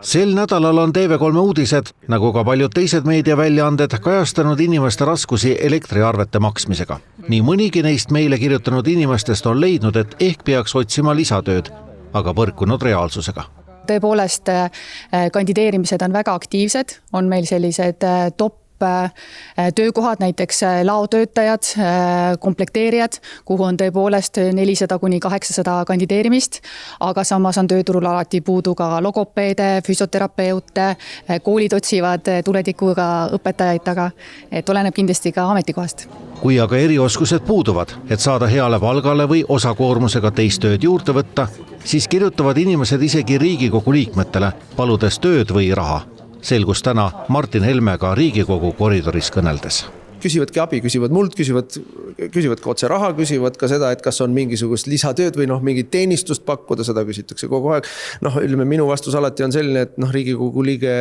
Sel nädalal on TV3 uudised, nagu ka paljud teised meediaväljaanded, kajastanud inimeste raskusi elektriarvete maksmisega. Nii mõnigi neist meile kirjutanud inimestest on leidnud, et ehk peaks otsima lisatööd, aga põrkunud reaalsusega. Tõepoolest, kandideerimised on väga aktiivsed, on meil sellised top töökohad, näiteks laotöötajad, komplekteerijad, kuhu on tõepoolest 400 kuni 800 kandideerimist, aga samas on tööturul alati puudu ka logopeede, füsioterapeute, koolid otsivad tuletikuga õpetajaid taga, et oleneb kindlasti ka ametikohast. Kui aga erioskused puuduvad, et saada heale palgale või osakoormusega teist tööd juurde võtta, siis kirjutavad inimesed isegi Riigikogu liikmetele, paludes tööd või raha. Selgus täna Martin Helmega Riigikogu koridoris kõneldes. Küsivadki abi, küsivad mult, küsivad ka otse raha, küsivad ka seda, et kas on mingisugust lisatööd või mingit teenistust pakkuda, seda küsitakse kogu aeg. Minu vastus alati on selline, et Riigikogu liige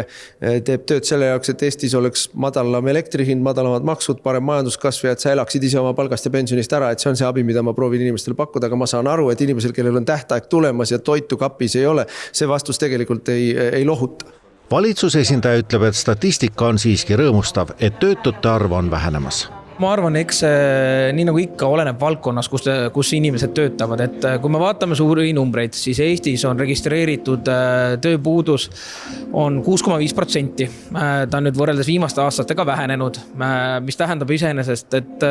teeb tööd selle jaoks, et Eestis oleks madalam elektrihind, madalamad maksud, parem majanduskasv ja et sa elaksid ise oma palgast ja pensionist ära, et see on see abi, mida ma proovin inimestele pakkuda, aga ma saan aru, et inimesel, kellel on tähtaeg tulemas ja toitu kapis ei ole, see vastus tegelikult ei lohuta. Valitsuse esindaja ütleb, et statistika on siiski rõõmustav, et töötute arv on vähenemas. Ma arvan, eks nii nagu ikka oleneb valdkonnas, kus inimesed töötavad. Et kui me vaatame suuri numbreid, siis Eestis on registreeritud tööpuudus on 6,5%. Ta on nüüd võrreldes viimaste aastatega vähenenud, mis tähendab iseenesest, et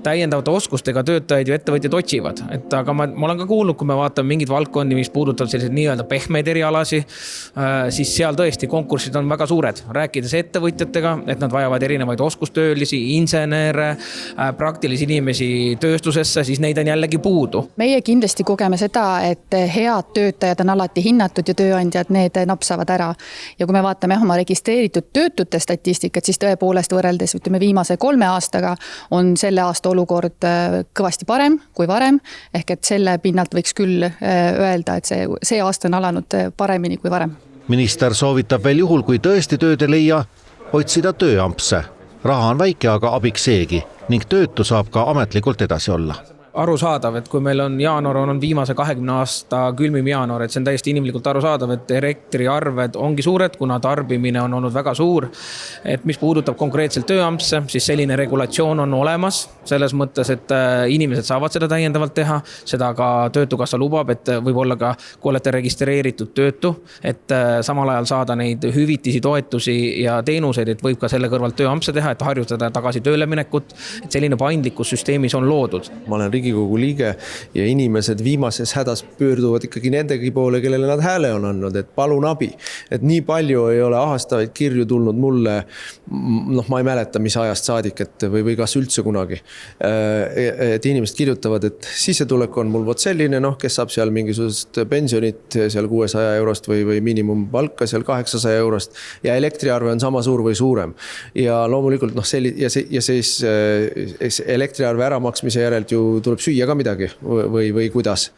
täiendavate oskustega töötajaid ju ettevõtjad otsivad. Aga ma olen ka kuulnud, kui me vaatame mingid valdkondi, mis puudutavad sellised nii-öelda pehmeid erialasi, siis seal tõesti konkursid on väga suured. Rääkides ettevõtjatega, et nad vajavad erinevaid oskustöölisi, insenere, praktilisi inimesi tööstusesse, siis neid on jällegi puudu. Meie kindlasti kogeme seda, et head töötajad on alati hinnatud ja tööandjad need napsavad ära. Ja kui me vaatame oma registreeritud töötute statistikat, siis tõepoolest võrreldes viimase 3 aastaga on selle aasta olukord kõvasti parem kui varem. Ehk et selle pinnalt võiks küll öelda, et see aasta on alanud paremini kui varem. Minister soovitab veel juhul, kui tõesti tööd ei leia, otsida tööampse. Raha on väike, aga abiks seegi ning töötu saab ka ametlikult edasi olla. Arusaadav, et kui meil on jaanuar on viimase 20 aasta külmim jaanuar, et see on täiesti inimlikult arusaadav, et elektriarved ongi suured, kuna tarbimine on olnud väga suur. Et mis puudutab konkreetselt tööampse, siis selline regulatsioon on olemas selles mõttes, et inimesed saavad seda täiendavalt teha. Seda ka töötukassa lubab, et võib olla ka, kui olete registreeritud töötu, et samal ajal saada neid hüvitisi, toetusi ja teenuseid, et võib ka selle kõrvalt tööampse teha, et harjutada tagasi tööle minekut. Et selline paindlikkus süsteemis on loodud. Ma olen Riigikogu liige ja inimesed viimases hädas pöörduvad ikkagi nendegi poole, kellele nad hääle on andnud, et palun abi. Et nii palju ei ole ahastavaid kirju tulnud mulle, ma ei mäleta, mis ajast saadik, või kas üldse kunagi. Et inimesed kirjutavad, et sissetulek on mul vot selline, kes saab seal mingisugust pensionit seal 600 eurost või miinimumpalka seal 800 eurost ja elektriarve on sama suur või suurem. Ja loomulikult siis elektriarve äramaksmise järelt ju tuleb süüa ka midagi või kuidas.